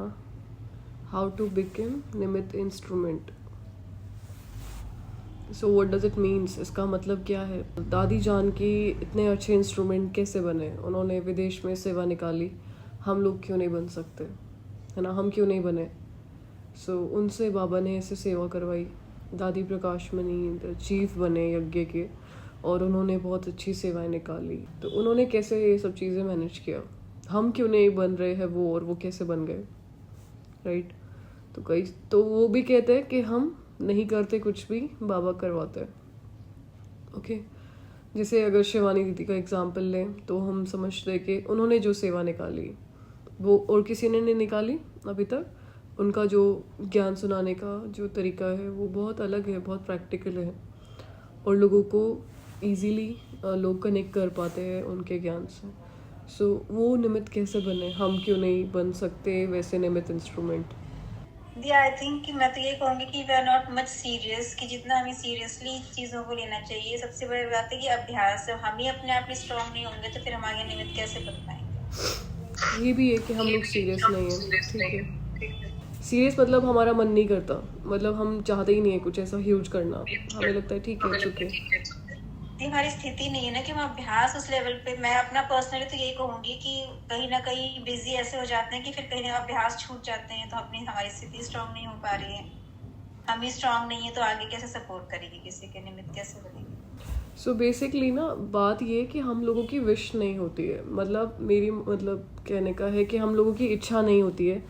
हाँ, how to become निमित्त instrument. So what does it means, इसका मतलब क्या है। दादी जान की इतने अच्छे इंस्ट्रूमेंट कैसे बने, उन्होंने विदेश में सेवा निकाली, हम लोग क्यों नहीं बन सकते, है ना, हम क्यों नहीं बने। उनसे बाबा ने ऐसे सेवा करवाई, दादी प्रकाश मणि चीफ बने यज्ञ के, और उन्होंने बहुत अच्छी सेवाएं निकाली। तो उन्होंने कैसे ये सब चीज़ें मैनेज किया, हम क्यों नहीं बन रहे हैं वो, और वो कैसे बन गए, राइट। तो वो भी कहते हैं कि हम नहीं करते कुछ भी, बाबा करवाते हैं। ओके, जैसे अगर शिवानी दीदी का एग्जाम्पल लें तो हम समझते हैं कि उन्होंने जो सेवा निकाली वो और किसी ने नहीं निकाली अभी तक। उनका जो ज्ञान सुनाने का जो तरीका है वो बहुत अलग है, बहुत प्रैक्टिकल है, और लोगों को इजीली लोग कनेक्ट कर पाते हैं उनके ज्ञान से। वो निमित्त कैसे बने, हम क्यों नहीं बन सकते वैसे निमित्त इंस्ट्रूमेंट। आई थिंक कि मैं तो ये कहूँगी कि we are not much serious, कि जितना हमें सीरियसली चीज़ों को लेना चाहिए। सबसे बड़ी बात है कि अभ्यास, हम ही अपने आप में स्ट्रॉन्ग नहीं होंगे तो फिर हम आगे निमित्त कैसे बन पाएंगे। ये भी है कि हम लोग सीरियस नहीं है, ठीक है। सीरियस मतलब हमारा मन नहीं करता, मतलब हम चाहते ही नहीं है कुछ ऐसा ह्यूज करना, हमें लगता है ठीक है, चुके। हमारी स्थिति नहीं है ना कि हम अभ्यास उस लेवल पे। मैं अपना पर्सनली तो यही कहूंगी कि कहीं ना कहीं बिजी ऐसे हो जाते हैं कि फिर कहीं ना अभ्यास छूट जाते हैं, तो हमारी स्थिति स्ट्रांग नहीं हो पा रही है। हम ही स्ट्रांग नहीं है तो आगे कैसे सपोर्ट करेगी, किसी के निमित्त कैसे बनेगी। सो बेसिकली ना बात ये कि हम लोगों की विश नहीं होती है, मतलब मेरी मतलब कहने का है कि हम लोगों की इच्छा नहीं होती है।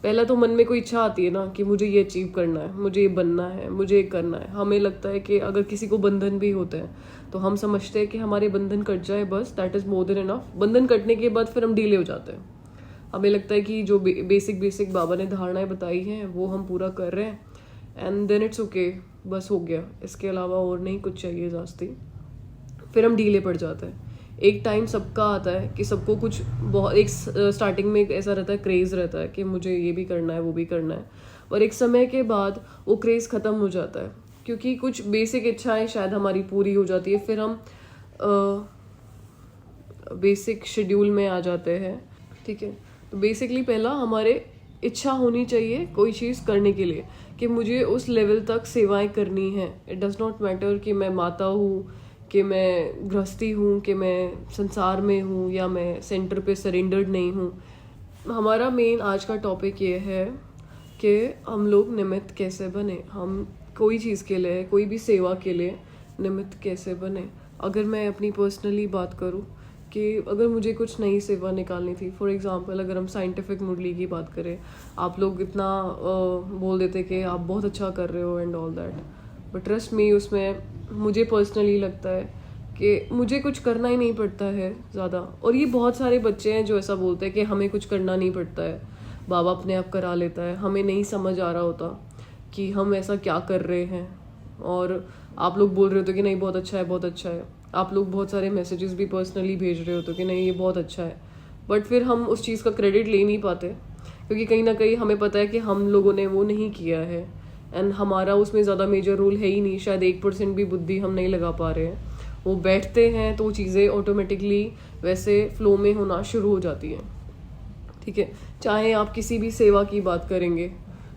पहला तो मन में कोई इच्छा आती है ना कि मुझे ये अचीव करना है, मुझे ये बनना है, मुझे ये करना है। हमें लगता है कि अगर किसी को बंधन भी होते हैं तो हम समझते हैं कि हमारे बंधन कट जाए बस, that is more than enough. बंधन कटने के बाद फिर हम डीले हो जाते हैं। हमें लगता है कि जो बेसिक बाबा ने धारणाएं बताई हैं वो हम पूरा कर रहे हैं, एंड देन इट्स ओके, बस हो गया, इसके अलावा और नहीं कुछ चाहिए जास्ती। फिर हम डीले पड़ जाते हैं। एक टाइम सबका आता है कि सबको कुछ बहुत एक स्टार्टिंग में एक ऐसा रहता है, क्रेज़ रहता है कि मुझे ये भी करना है वो भी करना है, और एक समय के बाद वो क्रेज़ ख़त्म हो जाता है क्योंकि कुछ बेसिक इच्छाएं शायद हमारी पूरी हो जाती है। फिर हम बेसिक शेड्यूल में आ जाते हैं, ठीक है। तो बेसिकली पहला हमारे इच्छा होनी चाहिए कोई चीज़ करने के लिए कि मुझे उस लेवल तक सेवाएं करनी है। इट डज़ नॉट मैटर कि मैं माता हूँ, कि मैं गृहस्थी हूँ, कि मैं संसार में हूँ, या मैं सेंटर पे सरेंडर्ड नहीं हूँ। हमारा मेन आज का टॉपिक ये है कि हम लोग निमित्त कैसे बने, हम कोई चीज़ के लिए, कोई भी सेवा के लिए निमित्त कैसे बने। अगर मैं अपनी पर्सनली बात करूँ कि अगर मुझे कुछ नई सेवा निकालनी थी, फॉर एग्जांपल अगर हम साइंटिफिक मुरली की बात करें, आप लोग इतना बोल देते कि आप बहुत अच्छा कर रहे हो and all that, but trust me उसमें मुझे पर्सनली लगता है कि मुझे कुछ करना ही नहीं पड़ता है ज़्यादा। और ये बहुत सारे बच्चे हैं जो ऐसा बोलते हैं कि हमें कुछ करना नहीं पड़ता है, बाबा अपने आप करा लेता है, हमें नहीं समझ आ रहा होता कि हम ऐसा क्या कर रहे हैं। और आप लोग बोल रहे होते कि नहीं बहुत अच्छा है, बहुत अच्छा है। आप लोग बहुत सारे मैसेजेस भी पर्सनली भेज रहे होते कि नहीं ये बहुत अच्छा है, बट फिर हम उस चीज़ का क्रेडिट ले नहीं पाते क्योंकि कहीं ना कहीं हमें पता है कि हम लोगों ने वो नहीं किया है, एंड हमारा उसमें ज़्यादा मेजर रोल है ही नहीं। शायद 1% भी बुद्धि हम नहीं लगा पा रहे हैं। वो बैठते हैं तो चीज़ें ऑटोमेटिकली वैसे फ्लो में होना शुरू हो जाती हैं, ठीक है। चाहे आप किसी भी सेवा की बात करेंगे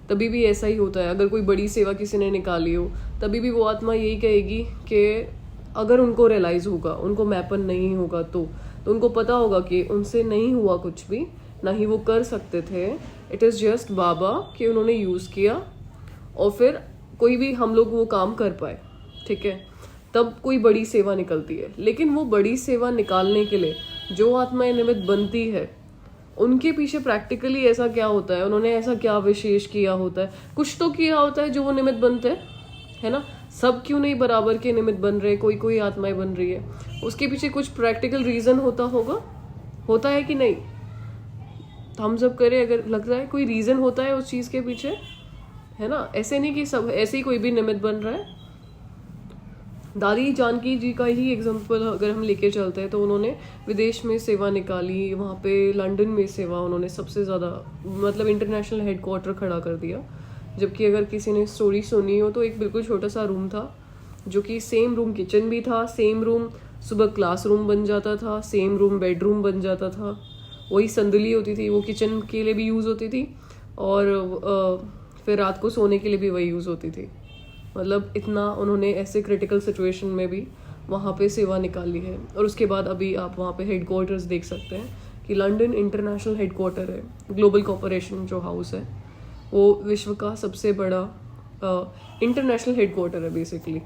तभी भी ऐसा ही होता है। अगर कोई बड़ी सेवा किसी ने निकाली हो तभी भी वो आत्मा यही कहेगी कि अगर उनको रियलाइज़ होगा, उनको मैपन नहीं होगा तो उनको पता होगा कि उनसे नहीं हुआ कुछ भी, ना ही वो कर सकते थे। इट इज़ जस्ट बाबा कि उन्होंने यूज़ किया और फिर कोई भी हम लोग वो काम कर पाए, ठीक है, तब कोई बड़ी सेवा निकलती है। लेकिन वो बड़ी सेवा निकालने के लिए जो आत्माएं निमित्त बनती है उनके पीछे प्रैक्टिकली ऐसा क्या होता है, उन्होंने ऐसा क्या विशेष किया होता है, कुछ तो किया होता है जो वो निमित्त बनते हैं, है ना। सब क्यों नहीं बराबर के निमित्त बन रहे, कोई कोई आत्माएं बन रही है, उसके पीछे कुछ प्रैक्टिकल रीजन होता है कि नहीं। हम सब करें, अगर लगता है कोई रीजन होता है उस चीज के पीछे, है ना। ऐसे नहीं कि सब ऐसे ही कोई भी निमित्त बन रहा है। दादी जानकी जी का ही एग्जांपल अगर हम लेके चलते हैं तो उन्होंने विदेश में सेवा निकाली, वहाँ पे लंदन में सेवा उन्होंने सबसे ज़्यादा मतलब इंटरनेशनल हेडक्वार्टर खड़ा कर दिया। जबकि अगर किसी ने स्टोरी सुनी हो तो एक बिल्कुल छोटा सा रूम था जो कि सेम रूम किचन भी था, सेम रूम सुबह क्लासरूम बन जाता था, सेम रूम बेडरूम बन जाता था। वही संदली होती थी, वो किचन के लिए भी यूज़ होती थी, और फिर रात को सोने के लिए भी वही यूज़ होती थी। मतलब इतना उन्होंने ऐसे क्रिटिकल सिचुएशन में भी वहाँ पे सेवा निकाली है। और उसके बाद अभी आप वहाँ पे हेडक्वार्टर्स देख सकते हैं कि लंदन इंटरनेशनल हेडक्वार्टर है, ग्लोबल कॉरपोरेशन जो हाउस है वो विश्व का सबसे बड़ा इंटरनेशनल हेडक्वार्टर है बेसिकली।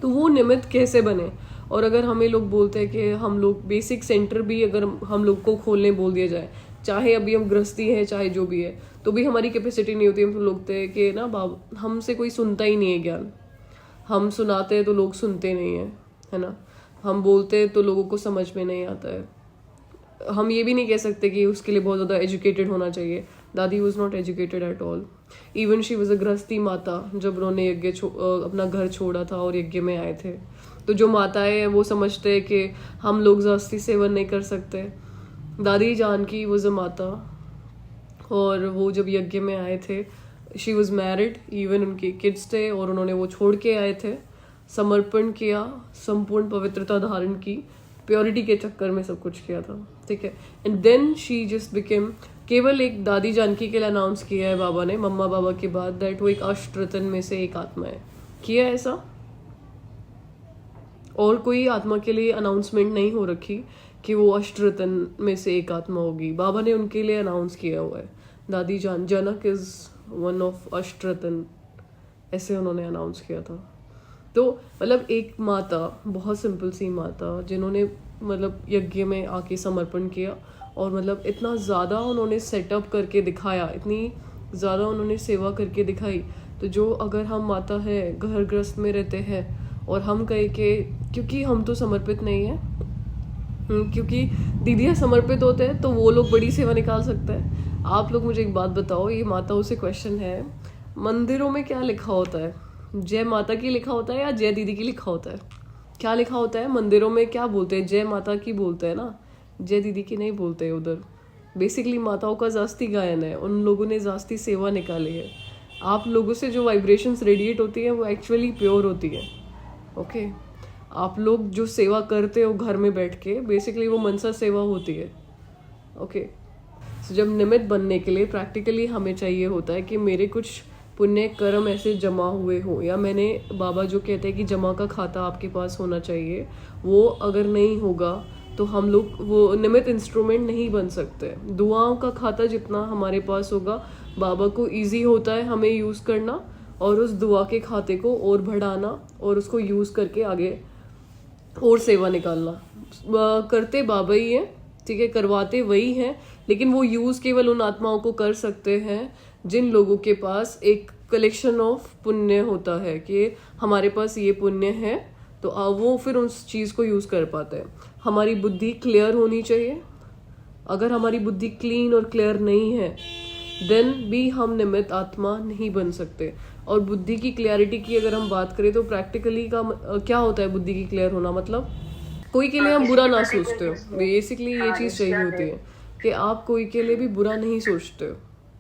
तो वो निमित्त कैसे बने? और अगर हमें लोग बोलते हैं कि हम लोग बेसिक सेंटर भी अगर हम लोग को खोलने बोल दिया जाए, चाहे अभी हम गृहस्थी है चाहे जो भी है, तो भी हमारी कैपेसिटी नहीं होती। हम लोग थे कि ना बाब हमसे कोई सुनता ही नहीं है ज्ञान, हम सुनाते हैं तो लोग सुनते नहीं है, है ना, हम बोलते हैं तो लोगों को समझ में नहीं आता है। हम ये भी नहीं कह सकते कि उसके लिए बहुत ज़्यादा एजुकेटेड होना चाहिए। दादी was not educated at all. Even she was a गृहस्थी माता। जब उन्होंने अपना घर छोड़ा था और यज्ञ में आए थे, तो जो माताएं हैं वो समझते हैं कि हम लोग गृहस्थी सेवन नहीं कर सकते। दादी जानकी वॉज अ माता, और वो जब यज्ञ में आए थे, शी वॉज मैरिड, इवन उनके किड्स थे, और उन्होंने वो छोड़ के आए थे, समर्पण किया, संपूर्ण पवित्रता धारण की, प्योरिटी के चक्कर में सब कुछ किया था, ठीक है। And then she just became, केवल एक दादी जानकी के लिए अनाउंस किया है बाबा ने, मम्मा बाबा के बाद, दैट वो एक अष्टरत्न में से एक आत्मा है। किया ऐसा और कोई आत्मा के लिए अनाउंसमेंट नहीं हो रखी कि वो अष्टरत्न में से एक आत्मा होगी। बाबा ने उनके लिए अनाउंस किया हुआ है, दादी जनक इज वन ऑफ अष्टरत्न, ऐसे उन्होंने अनाउंस किया था। तो मतलब एक माता, बहुत सिंपल सी माता, जिन्होंने मतलब यज्ञ में आके समर्पण किया, और मतलब इतना ज़्यादा उन्होंने सेटअप करके दिखाया, इतनी ज़्यादा उन्होंने सेवा करके दिखाई। तो जो अगर हम माता है, घर गृहस्थ में रहते हैं, और हम कहे कि क्योंकि हम तो समर्पित नहीं है, क्योंकि दीदियाँ समर्पित होते हैं तो वो लोग बड़ी सेवा निकाल सकते हैं। आप लोग मुझे एक बात बताओ, ये माताओं से क्वेश्चन है, मंदिरों में क्या लिखा होता है? जय माता की लिखा होता है या जय दीदी की लिखा होता है? क्या लिखा होता है मंदिरों में? क्या बोलते हैं? जय माता की बोलते हैं ना, जय दीदी की नहीं बोलते उधर। बेसिकली माताओं का जास्ती गायन है, उन लोगों ने जास्ती सेवा निकाली है। आप लोगों से जो वाइब्रेशंस रेडिएट होती है वो एक्चुअली प्योर होती है, ओके। आप लोग जो सेवा करते हो घर में बैठ के, बेसिकली वो मनसा सेवा होती है, ओके। तो जब निमित्त बनने के लिए प्रैक्टिकली हमें चाहिए होता है कि मेरे कुछ पुण्य कर्म ऐसे जमा हुए हो, या मैंने, बाबा जो कहते हैं कि जमा का खाता आपके पास होना चाहिए, वो अगर नहीं होगा तो हम लोग वो निमित्त इंस्ट्रूमेंट नहीं बन सकते। दुआओं का खाता जितना हमारे पास होगा, बाबा को इजी होता है हमें यूज़ करना, और उस दुआ के खाते को और बढ़ाना, और उसको यूज़ करके आगे और सेवा निकालना। करते बाबा ही हैं, ठीक है, करवाते वही हैं, लेकिन वो यूज़ केवल उन आत्माओं को कर सकते हैं जिन लोगों के पास एक कलेक्शन ऑफ पुण्य होता है कि हमारे पास ये पुण्य है, तो वो फिर उस चीज़ को यूज़ कर पाते हैं। हमारी बुद्धि क्लियर होनी चाहिए। अगर हमारी बुद्धि क्लीन और क्लियर नहीं है, देन भी हम निमित्त आत्मा नहीं बन सकते। और बुद्धि की क्लियरिटी की अगर हम बात करें तो प्रैक्टिकली का क्या होता है बुद्धि की क्लियर होना? मतलब कोई के लिए हम बुरा ना सोचते हो, बेसिकली ये चीज़ चाहिए होती है कि आप कोई के लिए भी बुरा नहीं सोचते हो,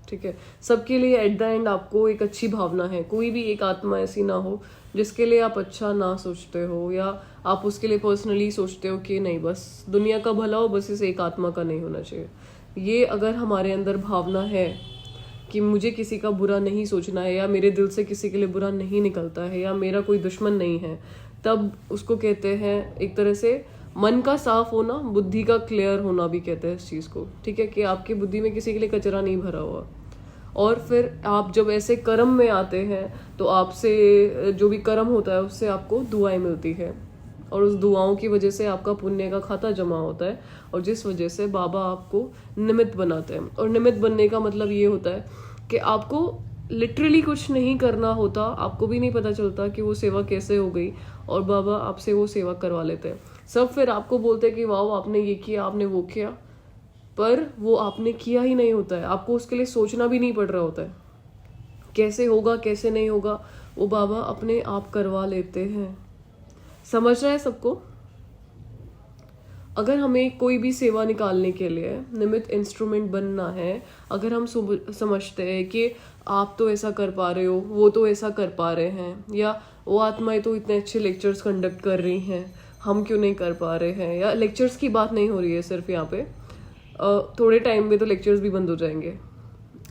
ठीक है। सबके लिए एट द एंड आपको एक अच्छी भावना है। कोई भी एक आत्मा ऐसी ना हो जिसके लिए आप अच्छा ना सोचते हो, या आप उसके लिए पर्सनली सोचते हो कि नहीं बस दुनिया का भला हो, बस इस एक आत्मा का नहीं होना चाहिए। ये अगर हमारे अंदर भावना है कि मुझे किसी का बुरा नहीं सोचना है, या मेरे दिल से किसी के लिए बुरा नहीं निकलता है, या मेरा कोई दुश्मन नहीं है, तब उसको कहते हैं एक तरह से मन का साफ होना, बुद्धि का क्लियर होना भी कहते हैं इस चीज़ को, ठीक है, कि आपकी बुद्धि में किसी के लिए कचरा नहीं भरा हुआ। और फिर आप जब ऐसे कर्म में आते हैं तो आपसे जो भी कर्म होता है उससे आपको दुआएं मिलती है, और उस दुआओं की वजह से आपका पुण्य का खाता जमा होता है, और जिस वजह से बाबा आपको निमित्त बनाते हैं। और निमित्त बनने का मतलब ये होता है कि आपको लिटरली कुछ नहीं करना होता, आपको भी नहीं पता चलता कि वो सेवा कैसे हो गई, और बाबा आपसे वो सेवा करवा लेते हैं। सब फिर आपको बोलते हैं कि वाह आपने ये किया, आपने वो किया, पर वो आपने किया ही नहीं होता है। आपको उसके लिए सोचना भी नहीं पड़ रहा होता है कैसे होगा कैसे नहीं होगा, वो बाबा अपने आप करवा लेते हैं। समझ रहा है सबको? अगर हमें कोई भी सेवा निकालने के लिए निमित्त इंस्ट्रूमेंट बनना है, अगर हम समझते हैं कि आप तो ऐसा कर पा रहे हो, वो तो ऐसा कर पा रहे हैं, या वो आत्माएं तो इतने अच्छे लेक्चर्स कंडक्ट कर रही हैं, हम क्यों नहीं कर पा रहे हैं, या लेक्चर्स की बात नहीं हो रही है सिर्फ यहाँ पे, थोड़े टाइम में तो लेक्चर्स भी बंद हो जाएंगे,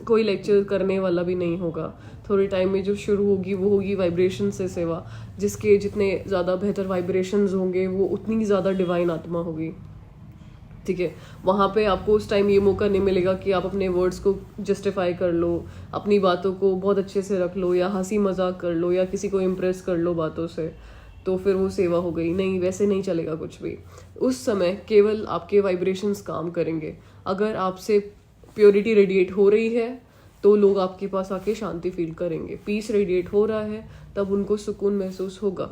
कोई लेक्चर करने वाला भी नहीं होगा। थोड़े टाइम में जो शुरू होगी वो होगी वाइब्रेशन से सेवा, जिसके जितने ज़्यादा बेहतर वाइब्रेशंस होंगे वो उतनी ज़्यादा डिवाइन आत्मा होगी। ठीक है, वहाँ पे आपको उस टाइम ये मौका नहीं मिलेगा कि आप अपने वर्ड्स को जस्टिफाई कर लो, अपनी बातों को बहुत अच्छे से रख लो, या हंसी मजाक कर लो, या किसी को इम्प्रेस कर लो बातों से, तो फिर वो सेवा हो गई। नहीं, वैसे नहीं चलेगा कुछ भी। उस समय केवल आपके वाइब्रेशंस काम करेंगे। अगर आपसे प्योरिटी रेडिएट हो रही है तो लोग आपके पास आके शांति फील करेंगे। पीस रेडिएट हो रहा है तब उनको सुकून महसूस होगा।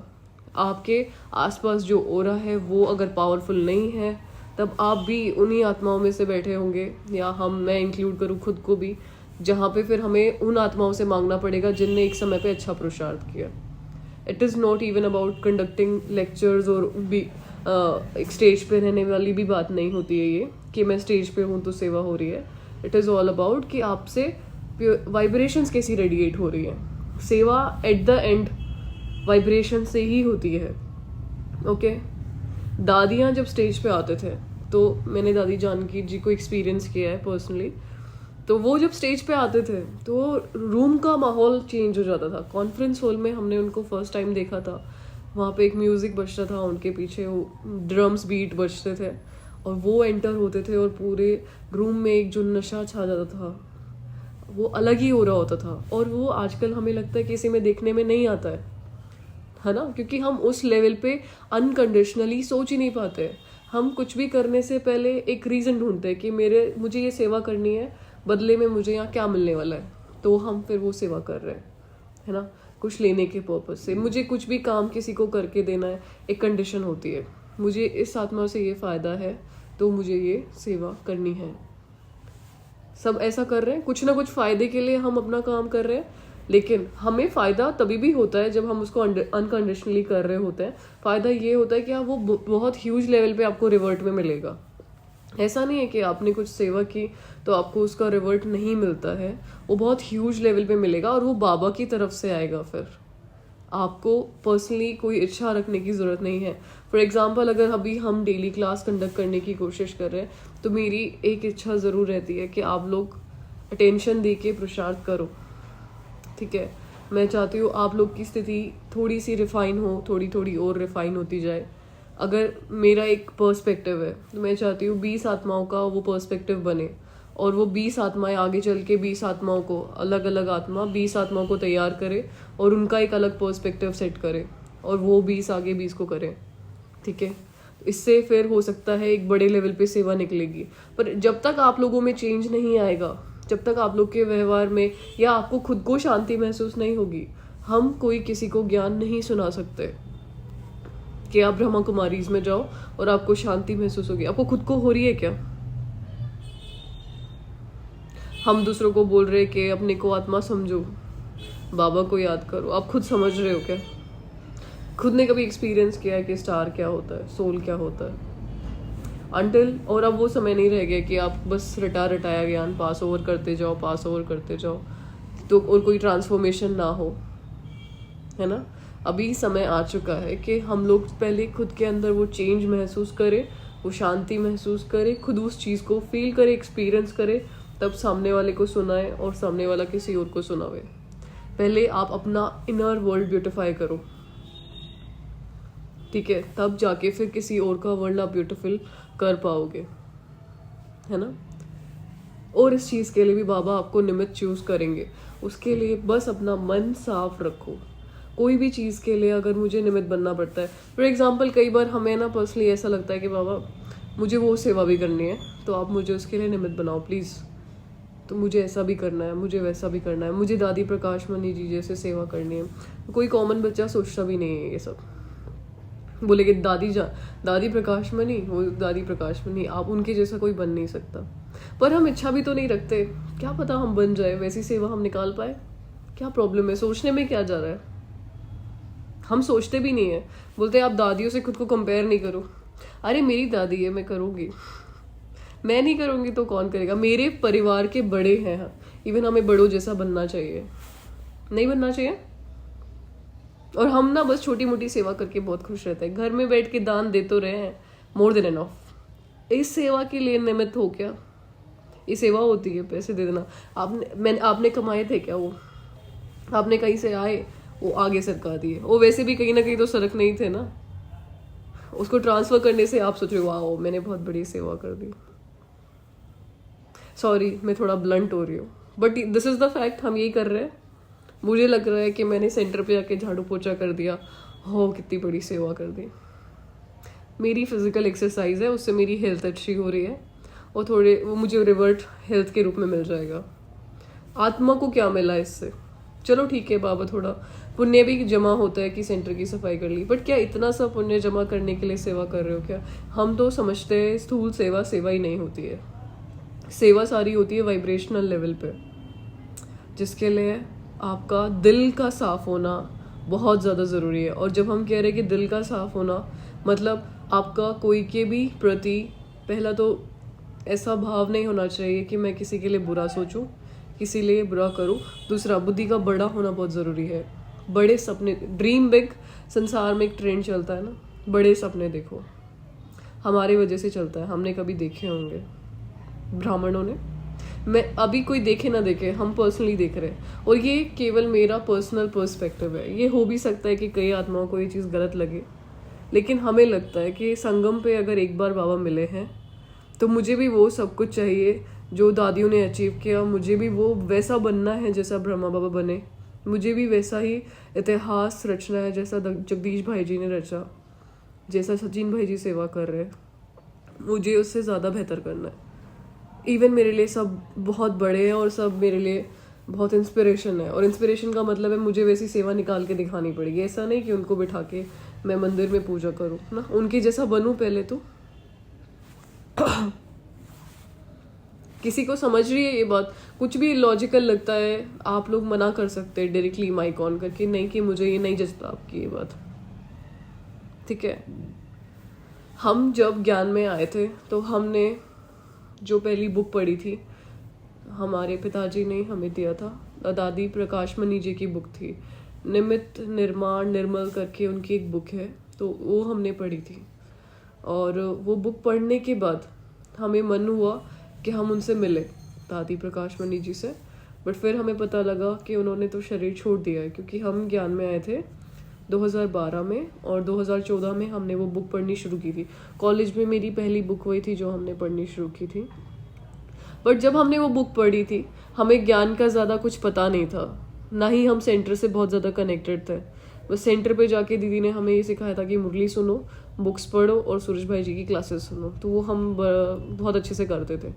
आपके आसपास जो ओरा है वो अगर पावरफुल नहीं है तब आप भी उन्हीं आत्माओं में से बैठे होंगे, या मैं इंक्लूड करूँ खुद को भी, जहाँ पे फिर हमें उन आत्माओं से मांगना पड़ेगा जिनने एक समय पे अच्छा पुरुषार्थ किया। It is not even about conducting lectures और भी एक स्टेज पे रहने वाली भी बात नहीं होती है ये कि मैं स्टेज पे हूँ तो सेवा हो रही है। इट इज़ ऑल अबाउट कि आपसे वाइब्रेशंस कैसी रेडिएट हो रही है। सेवा एट द एंड वाइब्रेशन से ही होती है। ओके, दादियाँ जब स्टेज पे आते थे, तो मैंने दादी जानकी जी को एक्सपीरियंस किया है पर्सनली, तो वो जब स्टेज पे आते थे तो रूम का माहौल चेंज हो जाता था। कॉन्फ्रेंस हॉल में हमने उनको फर्स्ट टाइम देखा था, वहाँ पे एक म्यूज़िक बजता था, उनके पीछे वो ड्रम्स बीट बजते थे और वो एंटर होते थे और पूरे रूम में एक जो नशा छा जाता था वो अलग ही हो रहा होता था। और वो आजकल हमें लगता है किसी में देखने में नहीं आता है ना, क्योंकि हम उस लेवल पे अनकंडीशनली सोच ही नहीं पाते। हम कुछ भी करने से पहले एक रीज़न ढूंढते हैं कि मुझे ये सेवा करनी है, बदले में मुझे यहाँ क्या मिलने वाला है, तो हम फिर वो सेवा कर रहे हैं, है ना, कुछ लेने के पर्पज से। मुझे कुछ भी काम किसी को करके देना है, एक कंडीशन होती है, मुझे इस आत्मा से ये फ़ायदा है तो मुझे ये सेवा करनी है। सब ऐसा कर रहे हैं, कुछ ना कुछ फ़ायदे के लिए हम अपना काम कर रहे हैं, लेकिन हमें फ़ायदा तभी भी होता है जब हम उसको अनकंडीशनली कर रहे होते हैं। फ़ायदा ये होता है कि वो बहुत ह्यूज लेवल पे आपको रिवर्ट में मिलेगा। ऐसा नहीं है कि आपने कुछ सेवा की तो आपको उसका रिवर्ट नहीं मिलता है, वो बहुत ह्यूज लेवल पे मिलेगा और वो बाबा की तरफ से आएगा। फिर आपको पर्सनली कोई इच्छा रखने की ज़रूरत नहीं है। फॉर एग्जांपल, अगर अभी हम डेली क्लास कंडक्ट करने की कोशिश कर रहे हैं तो मेरी एक इच्छा ज़रूर रहती है कि आप लोग अटेंशन दे के पुरुषार्थ करो। ठीक है, मैं चाहती हूँ आप लोग की स्थिति थोड़ी सी रिफाइन हो, थोड़ी थोड़ी और रिफाइन होती जाए। अगर मेरा एक पर्सपेक्टिव है तो मैं चाहती हूँ 20 आत्माओं का वो पर्सपेक्टिव बने और वो 20 आत्माएं आगे चल के 20 आत्माओं को, अलग अलग आत्मा 20 आत्माओं को तैयार करे और उनका एक अलग पर्सपेक्टिव सेट करे और वो 20 आगे 20 को करे। ठीक है, इससे फिर हो सकता है एक बड़े लेवल पे सेवा निकलेगी। पर जब तक आप लोगों में चेंज नहीं आएगा, जब तक आप लोग के व्यवहार में या आपको खुद को शांति महसूस नहीं होगी, हम कोई किसी को ज्ञान नहीं सुना सकते कि आप ब्रह्मा कुमारीज में जाओ और आपको शांति महसूस होगी। आपको खुद को हो रही है क्या? हम दूसरों को बोल रहे कि अपने को आत्मा समझो, बाबा को याद करो, आप खुद समझ रहे हो क्या? खुद ने कभी एक्सपीरियंस किया है कि स्टार क्या होता है, सोल क्या होता है? अंटिल और अब वो समय नहीं रह गया कि आप बस रटाया ज्ञान पास ओवर करते जाओ तो और कोई ट्रांसफॉर्मेशन ना हो, है ना। अभी समय आ चुका है कि हम लोग पहले खुद के अंदर वो चेंज महसूस करें, वो शांति महसूस करें, खुद उस चीज़ को फील करें, एक्सपीरियंस करें, तब सामने वाले को सुनाए और सामने वाला किसी और को सुनावे। पहले आप अपना इनर वर्ल्ड ब्यूटिफाई करो, ठीक है, तब जाके फिर किसी और का वर्ल्ड आप ब्यूटीफुल कर पाओगे, है ना। और इस चीज़ के लिए भी बाबा आपको निमित्त चूज करेंगे। उसके लिए बस अपना मन साफ रखो। कोई भी चीज़ के लिए अगर मुझे निमित्त बनना पड़ता है, फॉर एग्जाम्पल कई बार हमें ना पर्सनली ऐसा लगता है कि बाबा मुझे वो सेवा भी करनी है तो आप मुझे उसके लिए निमित्त बनाओ प्लीज़, तो मुझे ऐसा भी करना है, मुझे वैसा भी करना है, मुझे दादी प्रकाश मणि जी जैसे सेवा करनी है। कोई कॉमन बच्चा सोचता भी नहीं है ये सब, बोले कि दादी प्रकाश मणि, वो दादी प्रकाश मणि, आप उनके जैसा कोई बन नहीं सकता। पर हम इच्छा भी तो नहीं रखते, क्या पता हम बन जाए, वैसी सेवा हम निकाल पाए। क्या प्रॉब्लम है, सोचने में क्या जा रहा है। हम सोचते भी नहीं है, बोलते हैं आप दादियों से खुद को कंपेयर नहीं करो। अरे मेरी दादी है, मैं करूँगी, मैं नहीं करूँगी तो कौन करेगा। मेरे परिवार के बड़े हैं, इवन हमें बड़ों जैसा बनना चाहिए, नहीं बनना चाहिए। और हम ना बस छोटी मोटी सेवा करके बहुत खुश रहते हैं, घर में बैठ के दान दे तो रहे हैं, मोर देन एनफ। इस सेवा के लिए निमित्त हो क्या, ये सेवा होती है, पैसे दे देना। आपने कमाए थे क्या? वो आपने कहीं से आए, वो आगे सरका दिए, वो वैसे भी कहीं ना कहीं तो सरक नहीं थे ना, उसको ट्रांसफर करने से आप सोच रहे हो वाह मैंने बहुत बड़ी सेवा कर दी। सॉरी मैं थोड़ा ब्लंट हो रही हूँ, but this is the fact, हम यही कर रहे हैं। मुझे लग रहा है कि मैंने सेंटर पे जाके झाड़ू पोछा कर दिया, हो कितनी बड़ी सेवा कर दी। मेरी फिजिकल एक्सरसाइज है, उससे मेरी हेल्थ अच्छी हो रही है, और वो मुझे रिवर्ट हेल्थ के रूप में मिल जाएगा। आत्मा को क्या मिला इससे? चलो ठीक है बाबा, थोड़ा पुण्य भी जमा होता है कि सेंटर की सफाई कर ली, बट क्या इतना सा पुण्य जमा करने के लिए सेवा कर रहे हो क्या? हम तो समझते हैं स्थूल सेवा सेवा ही नहीं होती है। सेवा सारी होती है वाइब्रेशनल लेवल पे, जिसके लिए आपका दिल का साफ होना बहुत ज़्यादा ज़रूरी है। और जब हम कह रहे हैं कि दिल का साफ होना, मतलब आपका कोई के भी प्रति पहला तो ऐसा भाव नहीं होना चाहिए कि मैं किसी के लिए बुरा सोचूं, किसी लिए बुरा करूं। दूसरा, बुद्धि का बड़ा होना बहुत ज़रूरी है। बड़े सपने, ड्रीम बिग। संसार में एक ट्रेंड चलता है ना, बड़े सपने देखो, हमारी वजह से चलता है, हमने कभी देखे होंगे ब्राह्मणों ने। मैं अभी कोई देखे ना देखे, हम पर्सनली देख रहे हैं, और ये केवल मेरा पर्सनल पर्सपेक्टिव है। ये हो भी सकता है कि कई आत्माओं को ये चीज़ गलत लगे, लेकिन हमें लगता है कि संगम पे अगर एक बार बाबा मिले हैं तो मुझे भी वो सब कुछ चाहिए जो दादियों ने अचीव किया। मुझे भी वो वैसा बनना है जैसा ब्रह्मा बाबा बने, मुझे भी वैसा ही इतिहास रचना है जैसा जगदीश भाई जी ने रचा, जैसा सचिन भाई जी सेवा कर रहे हैं, मुझे उससे ज़्यादा बेहतर करना है। इवन मेरे लिए सब बहुत बड़े हैं और सब मेरे लिए बहुत इंस्पिरेशन है, और इंस्पिरेशन का मतलब है मुझे वैसी सेवा निकाल के दिखानी पड़ेगी। ऐसा नहीं कि उनको बिठा के मैं मंदिर में पूजा करूँ ना, उनके जैसा बनूँ पहले तो। किसी को समझ रही है ये बात? कुछ भी लॉजिकल लगता है आप लोग मना कर सकते हैं डायरेक्टली माइक ऑन करके, नहीं कि मुझे ये नहीं जचता आपकी ये बात, ठीक है। हम जब ज्ञान में आए थे तो हमने जो पहली बुक पढ़ी थी, हमारे पिताजी ने हमें दिया था, दादी प्रकाश मणि जी की बुक थी, निमित्त निर्माण निर्मल करके उनकी एक बुक है, तो वो हमने पढ़ी थी। और वो बुक पढ़ने के बाद हमें मन हुआ कि हम उनसे मिले, दादी प्रकाश मणि जी से, बट फिर हमें पता लगा कि उन्होंने तो शरीर छोड़ दिया है, क्योंकि हम ज्ञान में आए थे 2012 में, और 2014 में हमने वो बुक पढ़नी शुरू की थी। कॉलेज में मेरी पहली बुक वही थी जो हमने पढ़नी शुरू की थी। बट जब हमने वो बुक पढ़ी थी, हमें ज्ञान का ज़्यादा कुछ पता नहीं था, ना ही हम सेंटर से बहुत ज़्यादा कनेक्टेड थे। बस सेंटर पे जाके दीदी ने हमें ये सिखाया था कि मुरली सुनो, बुक्स पढ़ो और सूरज भाई जी की क्लासेस सुनो, तो वो हम बहुत अच्छे से करते थे,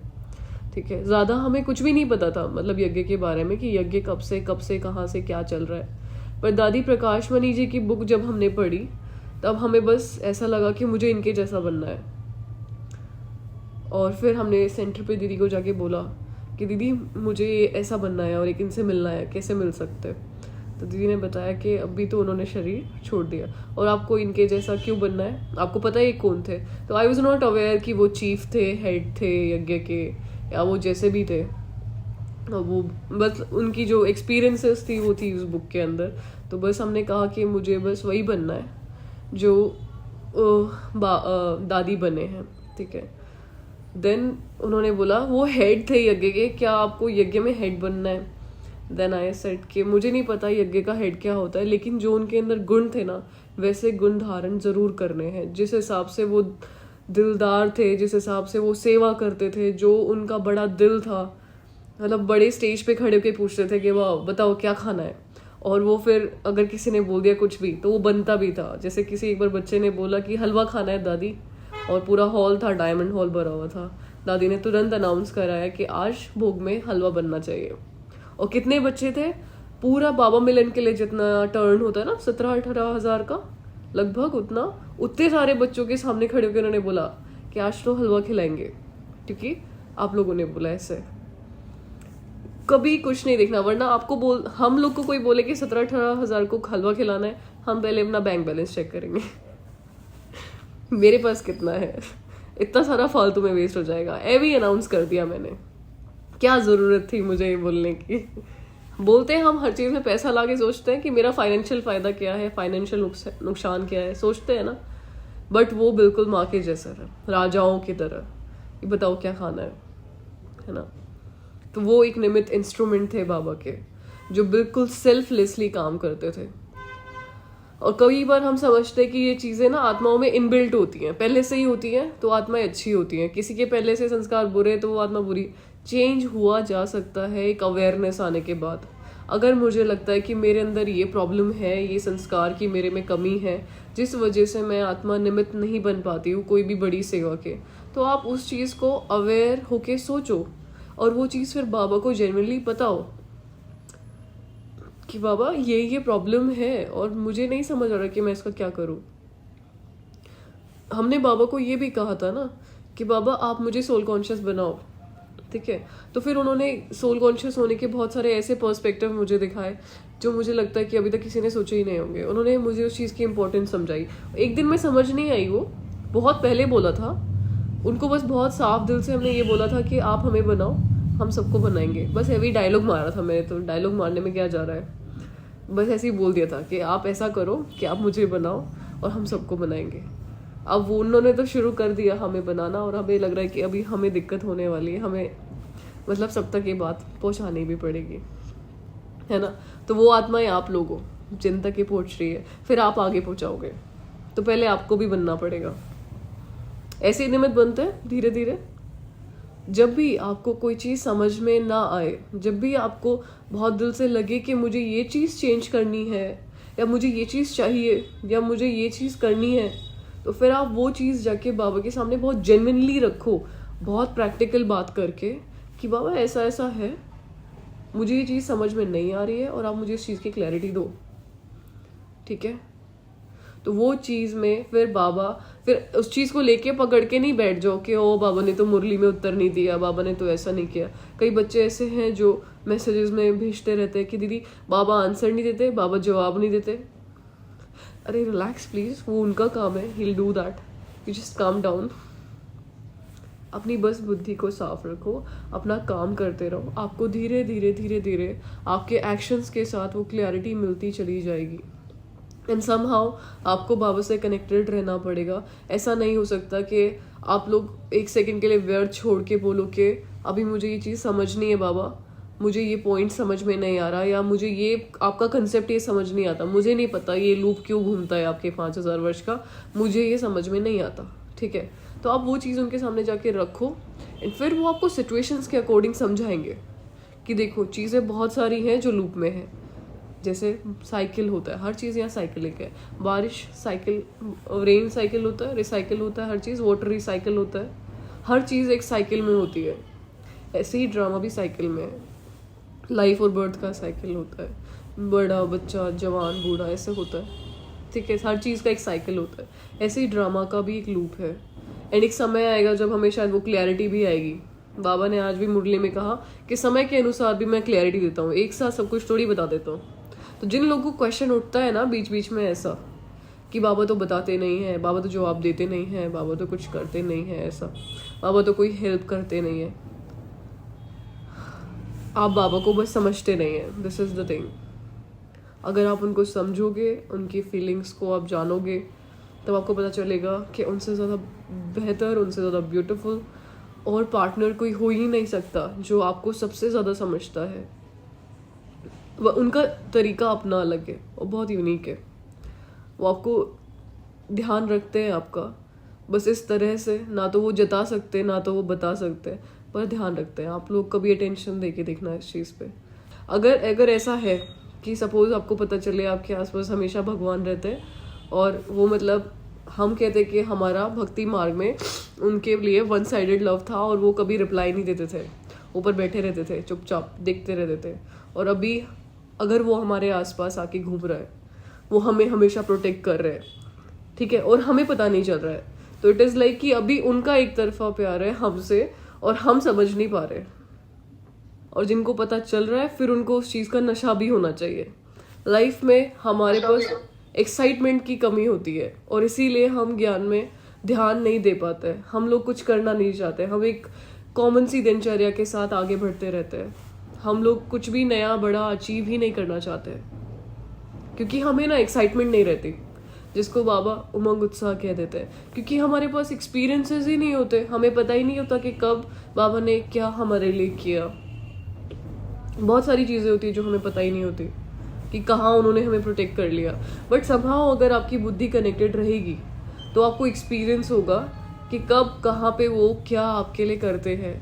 ठीक है। ज़्यादा हमें कुछ भी नहीं पता था, मतलब यज्ञ के बारे में कि यज्ञ कब से कहाँ से क्या चल रहा है। पर दादी प्रकाश मणि जी की बुक जब हमने पढ़ी, तब हमें बस ऐसा लगा कि मुझे इनके जैसा बनना है। और फिर हमने सेंटर पे दीदी को जाके बोला कि दीदी मुझे ऐसा बनना है और एक इनसे मिलना है, कैसे मिल सकते हैं? तो दीदी ने बताया कि अभी तो उन्होंने शरीर छोड़ दिया, और आपको इनके जैसा क्यों बनना है? आपको पता है ये कौन थे? तो आई वॉज नॉट अवेयर कि वो चीफ थे, हेड थे यज्ञ के, या वो जैसे भी थे। और वो बस उनकी जो एक्सपीरियंसेस थी वो थी उस बुक के अंदर। तो बस हमने कहा कि मुझे बस वही बनना है जो दादी बने हैं, ठीक है। देन उन्होंने बोला वो हेड थे यज्ञ के, क्या आपको यज्ञ में हेड बनना है? देन आई सेड कि मुझे नहीं पता यज्ञ का हेड क्या होता है, लेकिन जो उनके अंदर गुण थे ना, वैसे गुण धारण जरूर करने हैं। जिस हिसाब से वो दिलदार थे, जिस हिसाब से वो सेवा करते थे, जो उनका बड़ा दिल था, मतलब बड़े स्टेज पे खड़े होकर पूछते थे कि वाह बताओ क्या खाना है, और वो फिर अगर किसी ने बोल दिया कुछ भी तो वो बनता भी था। जैसे किसी एक बार बच्चे ने बोला कि हलवा खाना है दादी, और पूरा हॉल था, डायमंड हॉल भरा हुआ था, दादी ने तुरंत अनाउंस कराया कि आज भोग में हलवा बनना चाहिए। और कितने बच्चे थे? पूरा बाबा मिलन के लिए जितना टर्न होता है ना, 17-18 हज़ार का लगभग, उतने सारे बच्चों के सामने खड़े होकर उन्होंने बोला कि आज तो हलवा खिलाएंगे, क्योंकि आप लोगों ने बोला ऐसे। कभी कुछ नहीं देखना, वरना आपको हम लोग को कोई बोले कि 17-18 हज़ार को हलवा खिलाना है, हम पहले अपना बैंक बैलेंस चेक करेंगे। मेरे पास कितना है, इतना सारा फालतू में वेस्ट हो जाएगा। भी अनाउंस कर दिया मैंने, क्या ज़रूरत थी मुझे ये बोलने की। बोलते हैं हम हर चीज़ में पैसा लाके सोचते हैं कि मेरा फाइनेंशियल फ़ायदा क्या है, फाइनेंशियल नुकसान क्या है, सोचते हैं ना। बट वो बिल्कुल माँ के जैसा है, राजाओं की तरह। ये बताओ क्या खाना है, है ना। तो वो एक निमित्त इंस्ट्रूमेंट थे बाबा के, जो बिल्कुल सेल्फलेसली काम करते थे। और कई बार हम समझते हैं कि ये चीज़ें ना आत्माओं में इनबिल्ट होती हैं, पहले से ही होती हैं, तो आत्माएं अच्छी होती हैं। किसी के पहले से संस्कार बुरे तो वो आत्मा बुरी। चेंज हुआ जा सकता है एक अवेयरनेस आने के बाद। अगर मुझे लगता है कि मेरे अंदर ये प्रॉब्लम है, ये संस्कार की मेरे में कमी है, जिस वजह से मैं आत्मा निमित्त नहीं बन पाती हूँ कोई भी बड़ी सेवा के, तो आप उस चीज़ को अवेयर होके सोचो, और वो चीज़ फिर बाबा को जेन्युइनली बताओ कि बाबा ये प्रॉब्लम है और मुझे नहीं समझ आ रहा कि मैं इसका क्या करूं। हमने बाबा को ये भी कहा था ना कि बाबा आप मुझे सोल कॉन्शियस बनाओ, ठीक है। तो फिर उन्होंने सोल कॉन्शियस होने के बहुत सारे ऐसे पर्सपेक्टिव मुझे दिखाए जो मुझे लगता है कि अभी तक किसी ने सोचे ही नहीं होंगे। उन्होंने मुझे उस चीज़ की इंपॉर्टेंस समझाई। एक दिन में समझ नहीं आई, वो बहुत पहले बोला था। उनको बस बहुत साफ दिल से हमने ये बोला था कि आप हमें बनाओ, हम सबको बनाएंगे। बस हैवी डायलॉग मारा था मैंने, तो डायलॉग मारने में क्या जा रहा है, बस ऐसे ही बोल दिया था कि आप ऐसा करो कि आप मुझे बनाओ और हम सबको बनाएंगे। अब वो उन्होंने तो शुरू कर दिया हमें बनाना, और हमें लग रहा है कि अभी हमें दिक्कत होने वाली है, हमें मतलब सब तक ये बात पहुंचानी भी पड़ेगी, है ना। तो वो आत्माएं आप लोगों जिन तक ये पहुंच रही है, फिर आप आगे पहुंचाओगे, तो पहले आपको भी बनना पड़ेगा। ऐसे ही निमित्त बनते हैं धीरे धीरे। जब भी आपको कोई चीज़ समझ में ना आए, जब भी आपको बहुत दिल से लगे कि मुझे ये चीज़ चेंज करनी है, या मुझे ये चीज़ चाहिए, या मुझे ये चीज़ करनी है, तो फिर आप वो चीज़ जाके बाबा के सामने बहुत जेन्युइनली रखो, बहुत प्रैक्टिकल बात करके कि बाबा ऐसा ऐसा है, मुझे ये चीज़ समझ में नहीं आ रही है और आप मुझे इस चीज़ की क्लैरिटी दो, ठीक है। तो वो चीज़ में फिर बाबा, फिर उस चीज़ को लेके पकड़ के नहीं बैठ जाओ कि ओ बाबा ने तो मुरली में उत्तर नहीं दिया, बाबा ने तो ऐसा नहीं किया। कई बच्चे ऐसे हैं जो मैसेजेस में भेजते रहते हैं कि दीदी बाबा आंसर नहीं देते, बाबा जवाब नहीं देते। अरे रिलैक्स प्लीज, वो उनका काम है, he will do that, you just calm down. अपनी बस बुद्धि को साफ रखो, अपना काम करते रहो, आपको धीरे धीरे धीरे धीरे आपके एक्शंस के साथ वो क्लैरिटी मिलती चली जाएगी। एंड समहाउ आपको बाबा से कनेक्टेड रहना पड़ेगा। ऐसा नहीं हो सकता कि आप लोग एक सेकंड के लिए व्यर्थ छोड़ के बोलो कि अभी मुझे ये चीज़ समझनी है बाबा, मुझे ये पॉइंट समझ में नहीं आ रहा, या मुझे ये आपका कंसेप्ट ये समझ नहीं आता, मुझे नहीं पता ये लूप क्यों घूमता है आपके 5000 वर्ष का, मुझे ये समझ में नहीं आता, ठीक है। तो आप वो चीज़ उनके सामने जाके रखो, एंड फिर वो आपको सिचुएशंस के अकॉर्डिंग समझाएंगे कि देखो चीज़ें बहुत सारी हैं जो लूप में है। जैसे साइकिल होता है, हर चीज़ यहाँ साइकिलिक है। बारिश साइकिल, रेन साइकिल होता है, रिसाइकिल होता है हर चीज़, वाटर रिसाइकिल होता है, हर चीज़ एक साइकिल में होती है। ऐसे ही ड्रामा भी साइकिल में है, लाइफ और बर्थ का साइकिल होता है, बड़ा बच्चा जवान बूढ़ा ऐसे होता है, ठीक है। हर चीज़ का एक साइकिल होता है, ऐसे ही ड्रामा का भी एक लूप है। एंड एक समय आएगा जब हमें शायद वो क्लैरिटी भी आएगी। बाबा ने आज भी मुरली में कहा कि समय के अनुसार भी मैं क्लैरिटी देता हूँ, एक साथ सब कुछ थोड़ी बता देता हूँ। तो जिन लोगों को क्वेश्चन उठता है ना बीच बीच में ऐसा कि बाबा तो बताते नहीं हैं, बाबा तो जवाब देते नहीं हैं, बाबा तो कुछ करते नहीं हैं, ऐसा बाबा तो कोई हेल्प करते नहीं है, आप बाबा को बस समझते नहीं हैं। This is the thing. अगर आप उनको समझोगे, उनकी फीलिंग्स को आप जानोगे, तब आपको पता चलेगा कि उनसे ज़्यादा बेहतर, उनसे ज़्यादा ब्यूटीफुल और पार्टनर कोई हो ही नहीं सकता जो आपको सबसे ज़्यादा समझता है। वह उनका तरीका अपना अलग है, वो बहुत यूनिक है। वो आपको ध्यान रखते हैं आपका, बस इस तरह से, ना तो वो जता सकते ना तो वो बता सकते, पर ध्यान रखते हैं। आप लोग कभी अटेंशन दे के देखना इस चीज़ पे। अगर ऐसा है कि सपोज आपको पता चले आपके आसपास हमेशा भगवान रहते हैं, और वो मतलब हम कहते कि हमारा भक्ति मार्ग में उनके लिए वन साइडेड लव था, और वो कभी रिप्लाई नहीं देते थे, ऊपर बैठे रहते थे, चुपचाप देखते रहते थे। और अभी अगर वो हमारे आसपास आके घूम रहा है, वो हमें हमेशा प्रोटेक्ट कर रहे हैं, ठीक है, और हमें पता नहीं चल रहा है, तो इट इज़ लाइक कि अभी उनका एक तरफा प्यार है हमसे और हम समझ नहीं पा रहे। और जिनको पता चल रहा है, फिर उनको उस चीज़ का नशा भी होना चाहिए। लाइफ में हमारे पास एक्साइटमेंट की कमी होती है, और इसीलिए हम ज्ञान में ध्यान नहीं दे पाते। हम लोग कुछ करना नहीं चाहते, हम एक कॉमन सी दिनचर्या के साथ आगे बढ़ते रहते हैं। हम लोग कुछ भी नया बड़ा अचीव ही नहीं करना चाहते, क्योंकि हमें ना एक्साइटमेंट नहीं रहती। जिसको बाबा उमंग उत्साह कह देते हैं, क्योंकि हमारे पास एक्सपीरियंसेस ही नहीं होते, हमें पता ही नहीं होता कि कब बाबा ने क्या हमारे लिए किया। बहुत सारी चीज़ें होती है जो हमें पता ही नहीं होती कि कहाँ उन्होंने हमें प्रोटेक्ट कर लिया। बट समहाउ अगर आपकी बुद्धि कनेक्टेड रहेगी तो आपको एक्सपीरियंस होगा कि कब कहाँ पे वो क्या आपके लिए करते हैं।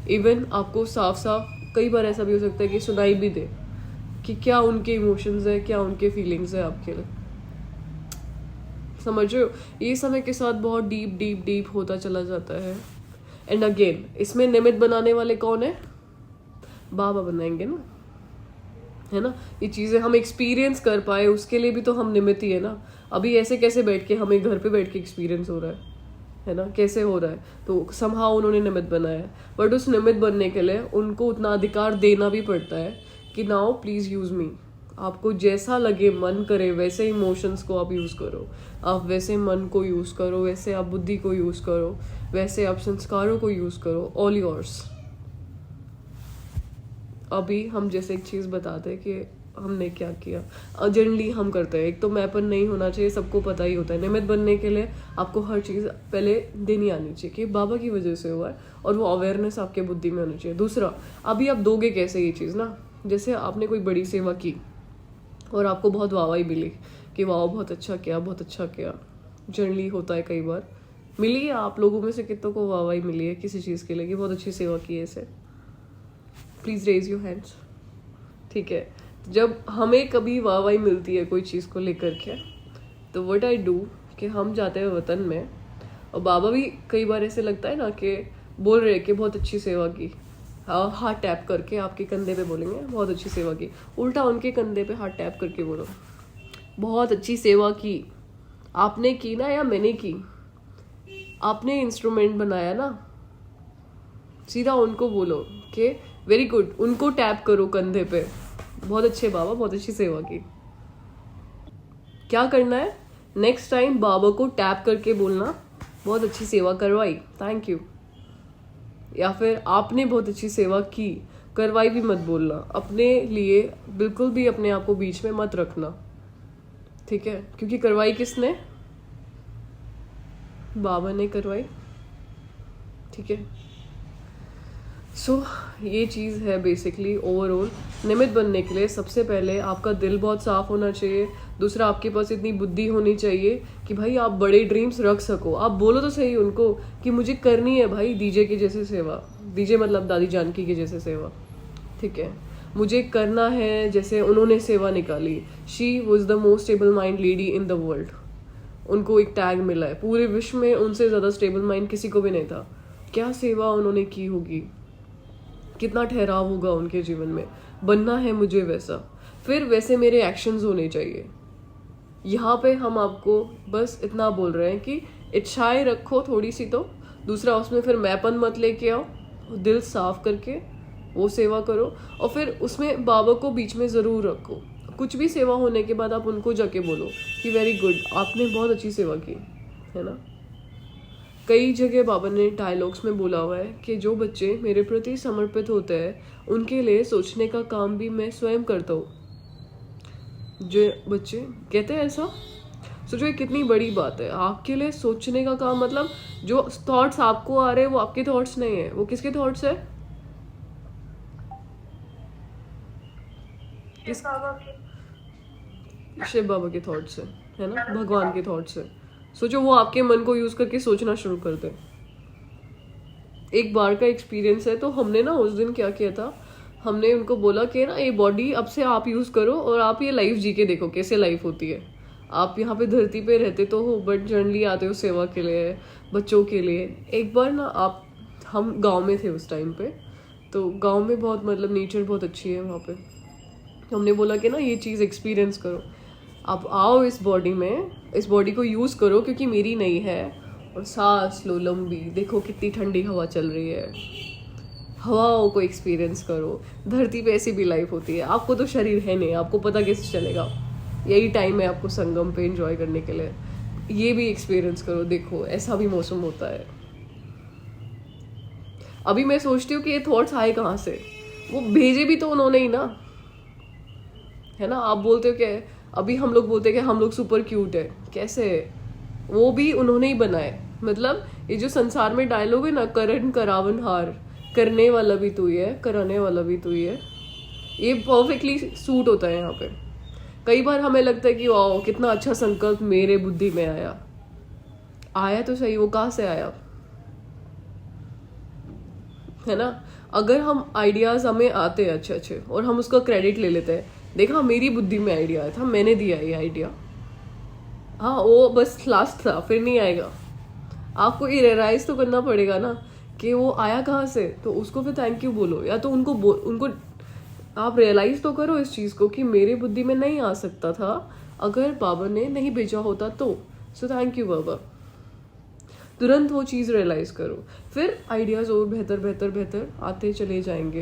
इवन आपको साफ साफ कई बार ऐसा भी हो सकता है कि सुनाई भी दे कि क्या उनके इमोशंस है, क्या उनके फीलिंग्स है आपके लिए। समझ रहे हो? ये समय के साथ बहुत डीप डीप डीप होता चला जाता है। एंड अगेन इसमें निमित्त बनाने वाले कौन है? बाबा बनाएंगे ना, है ना। ये चीज़ें हम एक्सपीरियंस कर पाए उसके लिए भी तो हम निमित्त ही है ना। अभी ऐसे कैसे बैठ के हमें घर पे बैठ के एक्सपीरियंस हो रहा है ना, कैसे हो रहा है? तो समहाउ उन्होंने निमित्त बनाया है। बट उस निमित्त बनने के लिए उनको उतना अधिकार देना भी पड़ता है कि नाउ प्लीज़ यूज़ मी। आपको जैसा लगे, मन करे, वैसे इमोशंस को आप यूज़ करो, आप वैसे मन को यूज़ करो, वैसे आप बुद्धि को यूज़ करो, वैसे आप संस्कारों को यूज़ करो, ऑल योर्स। अभी हम जैसे एक चीज़ बताते हैं कि हमने क्या किया, अर्जेंटली हम करते हैं। एक तो मैपन नहीं होना चाहिए, सबको पता ही होता है। निमित्त बनने के लिए आपको हर चीज़ पहले देनी आनी चाहिए कि बाबा की वजह से हुआ है, और वो अवेयरनेस आपके बुद्धि में होनी चाहिए। दूसरा, अभी आप दोगे कैसे ये चीज़ ना, जैसे आपने कोई बड़ी सेवा की और आपको बहुत वाहवाही मिली कि वाह बहुत अच्छा किया, बहुत अच्छा किया। जनरली होता है कई बार। मिली है आप लोगों में से कितनों को वाहवाही मिली है किसी चीज़ के लिए कि बहुत अच्छी सेवा की है इसे? Please raise your hands. ठीक है, जब हमें कभी वाहवाही मिलती है कोई चीज़ को लेकर के, तो व्हाट आई डू कि हम जाते हैं वतन में, और बाबा भी कई बार ऐसे लगता है ना कि बोल रहे कि बहुत अच्छी सेवा की, हाथ टैप करके आपके कंधे पे बोलेंगे बहुत अच्छी सेवा की। उल्टा उनके कंधे पे हाथ टैप करके बोलो बहुत अच्छी सेवा की। आपने की ना, या मैंने की? आपने इंस्ट्रूमेंट बनाया ना। सीधा उनको बोलो कि वेरी गुड, उनको टैप करो कंधे पे, बहुत अच्छे बाबा, बहुत अच्छी सेवा की। क्या करना है नेक्स्ट टाइम? बाबा को टैप करके बोलना बहुत अच्छी सेवा करवाई, थैंक यू। या फिर आपने बहुत अच्छी सेवा की, करवाई भी मत बोलना। अपने लिए बिल्कुल भी अपने आप को बीच में मत रखना, ठीक है? क्योंकि करवाई किसने? बाबा ने करवाई, ठीक है। सो ये चीज़ है बेसिकली ओवरऑल। निमित्त बनने के लिए सबसे पहले आपका दिल बहुत साफ होना चाहिए। दूसरा, आपके पास इतनी बुद्धि होनी चाहिए कि भाई आप बड़े ड्रीम्स रख सको। आप बोलो तो सही उनको कि मुझे करनी है भाई डीजे की जैसे सेवा, डीजे मतलब दादी जानकी की जैसे सेवा, ठीक है? मुझे करना है जैसे उन्होंने सेवा निकाली। She was the most stable mind lady in the world. उनको एक टैग मिला है, पूरे विश्व में उनसे ज़्यादा स्टेबल माइंड किसी को भी नहीं था। क्या सेवा उन्होंने की होगी, कितना ठहराव होगा उनके जीवन में। बनना है मुझे वैसा, फिर वैसे मेरे एक्शंस होने चाहिए। यहाँ पे हम आपको बस इतना बोल रहे हैं कि इच्छाएं रखो थोड़ी सी तो। दूसरा, उसमें फिर मैपन मत लेके आओ, दिल साफ करके वो सेवा करो। और फिर उसमें बाबा को बीच में ज़रूर रखो। कुछ भी सेवा होने के बाद आप उनको जाके बोलो कि वेरी गुड, आपने बहुत अच्छी सेवा की, है ना। कई जगह बाबा ने डायलॉग्स में बोला हुआ है कि जो बच्चे मेरे प्रति समर्पित होते हैं उनके लिए सोचने का काम भी मैं स्वयं करता हूँ। जो बच्चे कहते हैं ऐसा, सोचो ये कितनी बड़ी बात है। आपके लिए सोचने का काम मतलब जो थॉट्स आपको आ रहे हैं वो आपके थॉट्स नहीं है, वो किसके थॉट्स है? शिव बाबा के थॉट्स है ना, भगवान के थॉट्स है। सोचो वो आपके मन को यूज करके सोचना शुरू कर दे। एक बार का एक्सपीरियंस है। तो हमने ना उस दिन क्या किया था, हमने उनको बोला कि ना ये बॉडी अब से आप यूज करो और आप ये लाइफ जी के देखो कैसे लाइफ होती है। आप यहाँ पे धरती पे रहते तो हो, बट जनरली आते हो सेवा के लिए, बच्चों के लिए। एक बार ना हम गाँव में थे उस टाइम पे, तो गाँव में बहुत मतलब नेचर बहुत अच्छी है वहाँ पे। हमने बोला कि ना ये चीज़ एक्सपीरियंस करो, आप आओ इस बॉडी में, इस बॉडी को यूज़ करो क्योंकि मेरी नहीं है, और सांस लो लंबी, देखो कितनी ठंडी हवा चल रही है, हवाओं को एक्सपीरियंस करो। धरती पे ऐसी भी लाइफ होती है। आपको तो शरीर है नहीं, आपको पता कैसे चलेगा। यही टाइम है आपको संगम पे एंजॉय करने के लिए। ये भी एक्सपीरियंस करो, देखो ऐसा भी मौसम होता है। अभी मैं सोचती हूँ कि ये थॉट्स आए कहाँ से, वो भेजे भी तो उन्होंने ही ना, है ना। आप बोलते हो कि अभी हम लोग बोलते हैं कि हम लोग सुपर क्यूट है, कैसे है? वो भी उन्होंने ही बनाए। मतलब ये जो संसार में डायलॉग है ना, करण करावन हार, करने वाला भी तू ही है, कराने वाला भी तू ही है, ये परफेक्टली सूट होता है यहाँ पे। कई बार हमें लगता है कि वाह कितना अच्छा संकल्प मेरे बुद्धि में आया तो सही, वो कहाँ से आया, है ना? अगर हम आइडियाज हमें आते हैं अच्छे अच्छे और हम उसका क्रेडिट ले लेते हैं, देखा मेरी बुद्धि में आइडिया आया था, मैंने दिया ये आइडिया, हाँ वो बस लास्ट था, फिर नहीं आएगा। आपको ये रियलाइज तो करना पड़ेगा ना कि वो आया कहाँ से, तो उसको फिर थैंक यू बोलो, या तो उनको आप रियलाइज तो करो इस चीज़ को कि मेरे बुद्धि में नहीं आ सकता था अगर बाबा ने नहीं भेजा होता तो, सो थैंक यू बाबा। तुरंत वो चीज़ रियलाइज करो, फिर आइडियाज़ और बेहतर बेहतर बेहतर आते चले जाएंगे,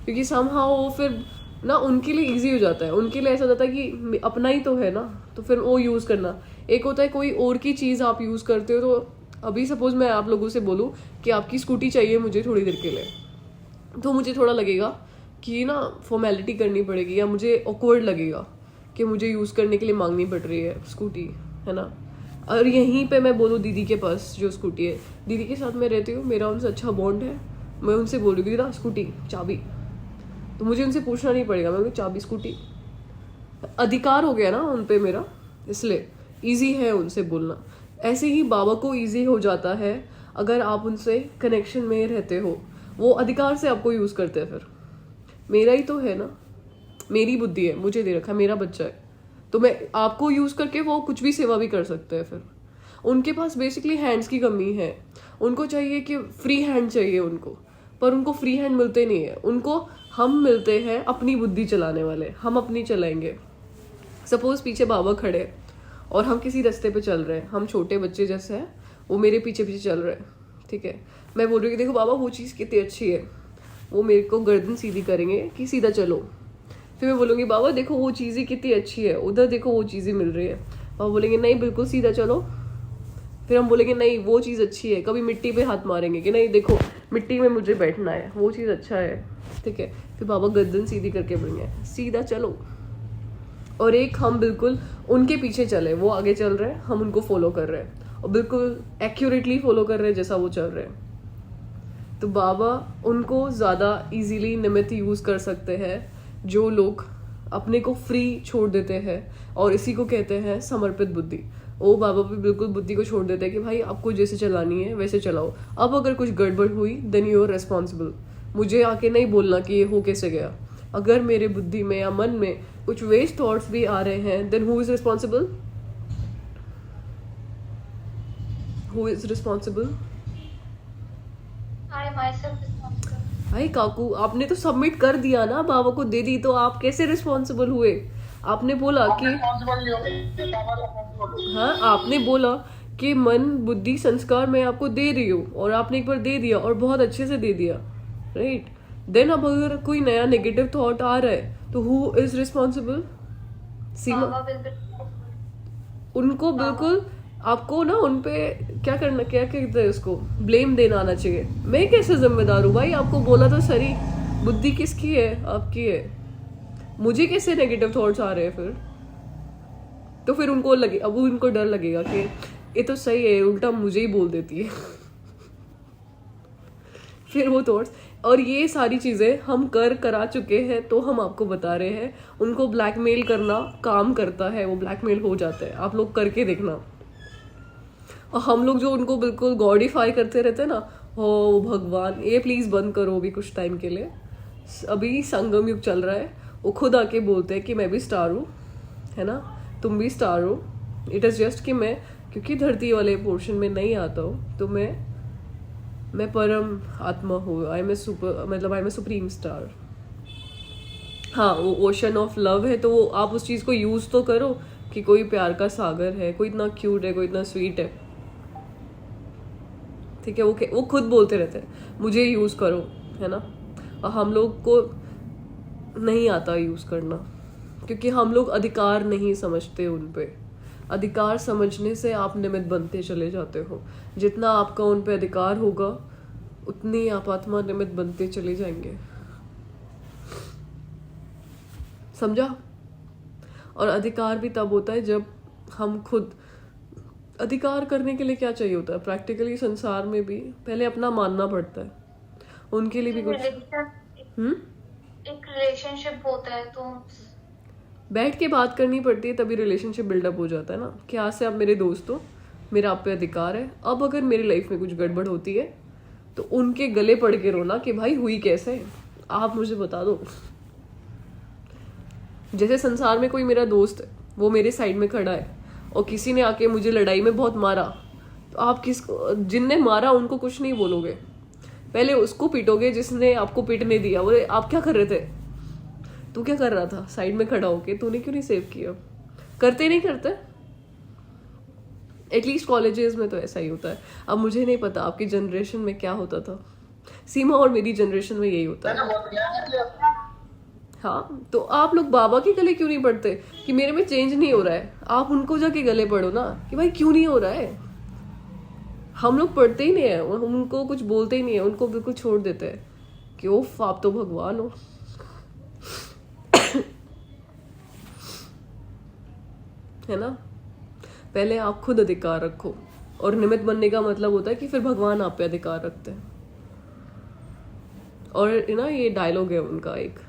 क्योंकि समहाउ वो फिर ना उनके लिए इजी हो जाता है, उनके लिए ऐसा हो जाता है कि अपना ही तो है ना, तो फिर वो यूज़ करना। एक होता है कोई और की चीज़ आप यूज़ करते हो, तो अभी सपोज मैं आप लोगों से बोलूँ कि आपकी स्कूटी चाहिए मुझे थोड़ी देर के लिए, तो मुझे थोड़ा लगेगा कि ना फॉर्मेलिटी करनी पड़ेगी, या मुझे ऑकवर्ड लगेगा कि मुझे यूज़ करने के लिए मांगनी पड़ रही है स्कूटी, है ना? और यहीं पे मैं बोलूँ दीदी के पास जो स्कूटी है, दीदी के साथ मैं रहती हूँ, मेरा उनसे अच्छा बॉन्ड है, मैं उनसे बोलूँगी ना स्कूटी चाबी, तो मुझे उनसे पूछना नहीं पड़ेगा, मैं चाबी स्कूटी, अधिकार हो गया ना उन पे मेरा, इसलिए इजी है उनसे बोलना। ऐसे ही बाबा को इजी हो जाता है अगर आप उनसे कनेक्शन में रहते हो, वो अधिकार से आपको यूज़ करते हैं। फिर मेरा ही तो है ना, मेरी बुद्धि है, मुझे दे रखा है, मेरा बच्चा है, तो मैं आपको यूज़ करके वो कुछ भी सेवा भी कर सकते हैं। फिर उनके पास बेसिकली हैंड्स की कमी है, उनको चाहिए कि फ्री हैंड चाहिए उनको, पर उनको फ्री हैंड मिलते नहीं है, उनको हम मिलते हैं अपनी बुद्धि चलाने वाले, हम अपनी चलाएंगे। सपोज पीछे बाबा खड़े हैं और हम किसी रास्ते पे चल रहे हैं, हम छोटे बच्चे जैसे हैं, वो मेरे पीछे पीछे चल रहे हैं, ठीक है, मैं बोल रही हूँ कि देखो बाबा वो चीज़ कितनी अच्छी है, वो मेरे को गर्दन सीधी करेंगे कि सीधा चलो, फिर मैं बोलूँगी बाबा देखो वो चीज़ ही कितनी अच्छी है, उधर देखो वो चीज़ ही मिल रही है, बाबा बोलेंगे नहीं बिल्कुल सीधा चलो, फिर हम बोलेंगे नहीं वो चीज़ अच्छी है, कभी मिट्टी पे हाथ मारेंगे कि नहीं देखो मिट्टी में मुझे बैठना है, वो चीज़ अच्छा है, ठीक है, फिर बाबा गर्दन सीधी करके बोलेंगे सीधा चलो। और एक हम बिल्कुल उनके पीछे चले, वो आगे चल रहे हैं, हम उनको फॉलो कर रहे हैं और बिल्कुल एक्यूरेटली फॉलो कर रहे हैं जैसा वो चल रहे हैं, तो बाबा उनको ज़्यादा इजीली निमित्त यूज़ कर सकते हैं जो लोग अपने को फ्री छोड़ देते हैं, और इसी को कहते हैं समर्पित बुद्धि। वो बाबा भी बिल्कुल बुद्धि को छोड़ देते हैं कि भाई आपको जैसे चलानी है वैसे चलाओ, अब अगर कुछ गड़बड़ हुई देन यू आर रिस्पॉन्सिबल, मुझे आके नहीं बोलना कि ये हो कैसे गया। अगर मेरे बुद्धि में या मन में कुछ वेस्ट थॉट्स भी आ रहे हैं then who is responsible, who is responsible? I myself responsible. भाई काकू आपने तो सबमिट कर दिया ना, बाबा को दे दी, तो आप कैसे रिस्पॉन्सिबल हुए? आपने बोला कि हाँ, आपने बोला कि मन बुद्धि संस्कार मैं आपको दे रही हूँ, और आपने एक बार दे दिया और बहुत अच्छे से दे दिया, राइट? देन अब अगर कोई नया नेगेटिव थॉट आ रहा है तो who is responsible? Seema, Baba will be उनको बिल्कुल आपको ना उन पे क्या करना, क्या कहते हैं उसको, ब्लेम देना आना चाहिए। मैं कैसे जिम्मेदार हूँ भाई, आपको बोला तो सही, बुद्धि किसकी है? आपकी है, मुझे कैसे नेगेटिव थॉट्स आ रहे हैं फिर? तो फिर उनको लगे, अब उनको डर लगेगा कि ये तो सही है, उल्टा मुझे ही बोल देती है फिर वो थॉट्स, और ये सारी चीज़ें हम करा चुके हैं, तो हम आपको बता रहे हैं। उनको ब्लैकमेल करना काम करता है, वो ब्लैकमेल हो जाता है, आप लोग करके देखना। और हम लोग जो उनको बिल्कुल गॉडिफाई करते रहते हैं ना, हो भगवान, ये प्लीज़ बंद करो अभी कुछ टाइम के लिए, अभी संगम युग चल रहा है, वो खुद आके बोलते हैं कि मैं भी स्टार हूँ, है ना, तुम भी स्टार हो। इट इज़ जस्ट कि मैं क्योंकि धरती वाले पोर्शन में नहीं आता हूँ, तो मैं परम आत्मा हूँ, आई एम ए सुपर, मतलब I am a supreme star. हाँ, वो ओशन ऑफ लव है, तो वो आप उस चीज़ को यूज़ तो करो कि कोई प्यार का सागर है, कोई इतना क्यूट है, कोई इतना स्वीट है, ठीक है, वो खुद बोलते रहते हैं मुझे यूज़ करो, है ना। और हम लोग को नहीं आता यूज़ करना, क्योंकि हम लोग अधिकार नहीं समझते उन पे। अधिकार समझने से आप निमित्त बनते चले जाते हो, जितना आपका उन पे अधिकार होगा उतनी आप आत्मा निमित्त बनते चले जाएंगे, समझा? और अधिकार भी तब होता है जब हम खुद, अधिकार करने के लिए क्या चाहिए होता है प्रैक्टिकली संसार में भी, पहले अपना मानना पड़ता है, उनके लिए भी कुछ एक रिलेशनशिप होता है तो बैठ के बात करनी पड़ती है, तभी रिलेशनशिप बिल्डअप हो जाता है ना, कि आज से आप मेरे दोस्त हो, मेरा आप पे अधिकार है। अब अगर मेरी लाइफ में कुछ गड़बड़ होती है तो उनके गले पड़ के रोना कि भाई हुई कैसे, आप मुझे बता दो। जैसे संसार में कोई मेरा दोस्त है, वो मेरे साइड में खड़ा है और किसी ने आके मुझे लड़ाई में बहुत मारा, तो आप जिनने मारा उनको कुछ नहीं बोलोगे, पहले उसको पीटोगे जिसने आपको पीटने दिया। बोले आप क्या कर रहे थे, तू क्या कर रहा था साइड में खड़ा होके, तूने क्यों नहीं सेव किया। करते नहीं करते, एटलीस्ट कॉलेजेस में तो ऐसा ही होता है। अब मुझे नहीं पता आपकी जनरेशन में क्या होता था, सीमा और मेरी जनरेशन में यही होता है। हाँ, तो आप लोग बाबा के गले क्यों नहीं पड़ते कि मेरे में चेंज नहीं हो रहा है, आप उनको जाके गले पड़ो ना कि भाई क्यों नहीं हो रहा है। हम लोग पढ़ते ही नहीं है, उनको कुछ बोलते ही नहीं है, उनको बिल्कुल छोड़ देते हैं कि ओफ आप तो भगवान हो। है ना, पहले आप खुद अधिकार रखो, और निमित्त बनने का मतलब होता है कि फिर भगवान आप पे अधिकार रखते हैं। और ना ये डायलॉग है उनका एक,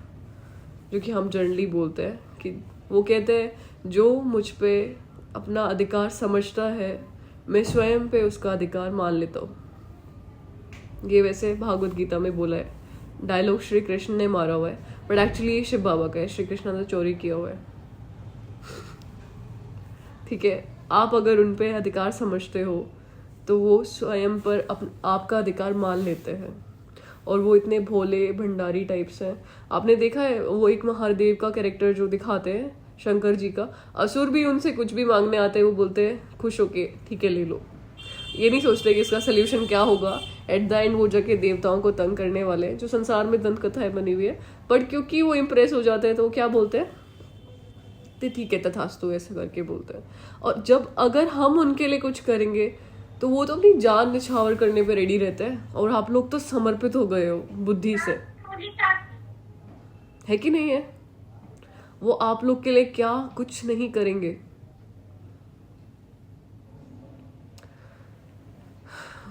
जो कि हम जनरली बोलते हैं, कि वो कहते हैं जो मुझ पे अपना अधिकार समझता है मैं स्वयं पे उसका अधिकार मान लेता हूँ। ये वैसे भागवत गीता में बोला है, डायलॉग श्री कृष्ण ने मारा हुआ है, बट एक्चुअली ये शिव बाबा का है, श्री कृष्ण ने चोरी किया हुआ है। ठीक है, आप अगर उन पे अधिकार समझते हो तो वो स्वयं पर आपका अधिकार मान लेते हैं, और वो इतने भोले भंडारी टाइप्स हैं। आपने देखा है वो एक महादेव का कैरेक्टर जो दिखाते हैं, शंकर जी का, असुर भी उनसे कुछ भी मांगने आते हैं, वो बोलते हैं खुश होके ठीक है ले लो, ये नहीं सोचते कि इसका सोल्यूशन क्या होगा। एट द एंड वो जाके देवताओं को तंग करने वाले हैं, जो संसार में दंत कथाएं बनी हुई है, बट क्योंकि वो इम्प्रेस हो जाते हैं तो वो क्या बोलते हैं, तो ठीक है तथास्तु, ऐसे करके बोलते हैं। और जब अगर हम उनके लिए कुछ करेंगे तो वो तो अपनी जान निछावर करने पे रेडी रहते हैं, और आप लोग तो समर्पित हो गए हो बुद्धि से, है कि नहीं है। वो आप लोग के लिए क्या कुछ नहीं करेंगे।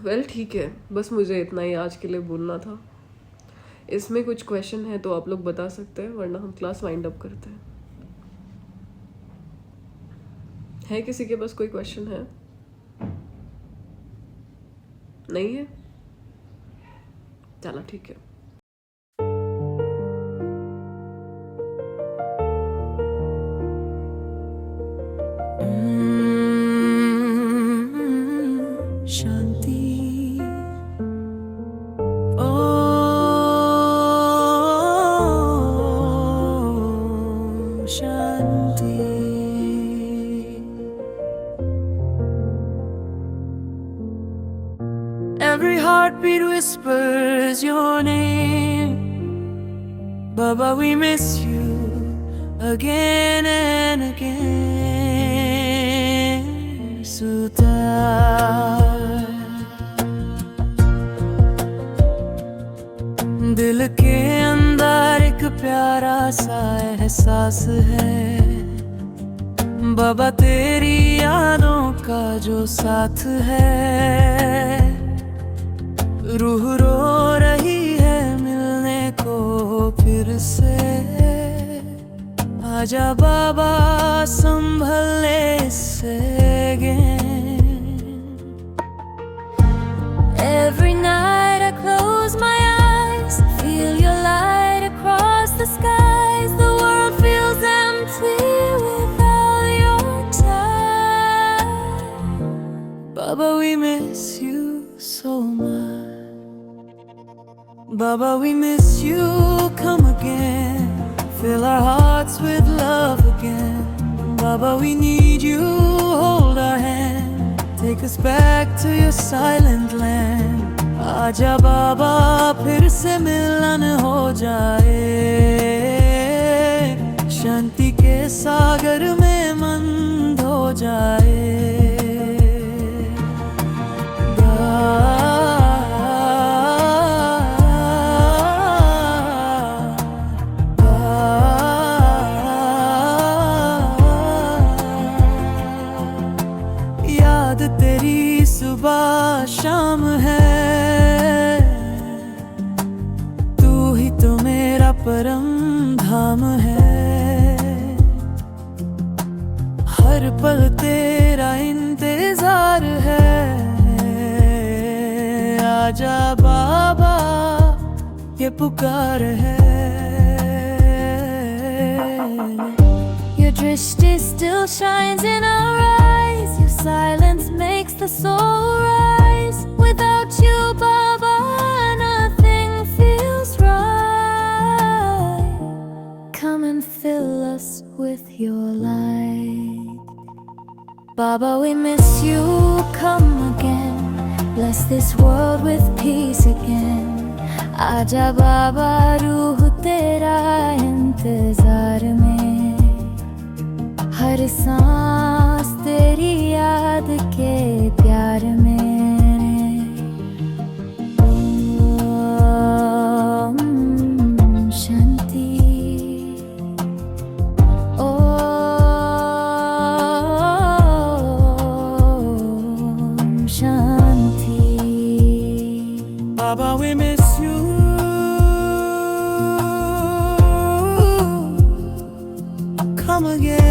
वेल ठीक है, बस मुझे इतना ही आज के लिए बोलना था। इसमें कुछ क्वेश्चन है तो आप लोग बता सकते हैं, वरना हम क्लास वाइंड अप करते हैं। है किसी के पास कोई क्वेश्चन है? नहीं है? चलो ठीक है। शांति शांति। Every heartbeat whispers your name. Baba, we miss you again and again. Sutar दिल के अंदर एक प्यारा सा एहसास है, बाबा तेरी यादों का जो साथ है। रूह रो रही है मिलने को फिर से, आजा बाबा संभल ले इससे again. Every night I close my eyes, feel your light across the skies. The world feels empty without your touch. Baba, we miss you so much. Baba, we miss you, come again. Fill our hearts with love again. Baba, we need you, hold our hand. Take us back to your silent land. आजा बाबा फिर से मिलन हो जाए, शांति के सागर में मन धो जाए। हर पल तेरा इंतजार है। आजा बाबा ये पुकार है। Your drishti still shines in our eyes. Your silence makes the soul rise. Without you, Baba, nothing feels right. Come and fill us with your light. Baba, we miss you. Come again. Bless this world with peace again. आजा बाबा रूह तेरा इंतजार में। हर सांस तेरी याद के प्यार में। Om Shanti. Om Shanti. Baba, we miss you. Come again.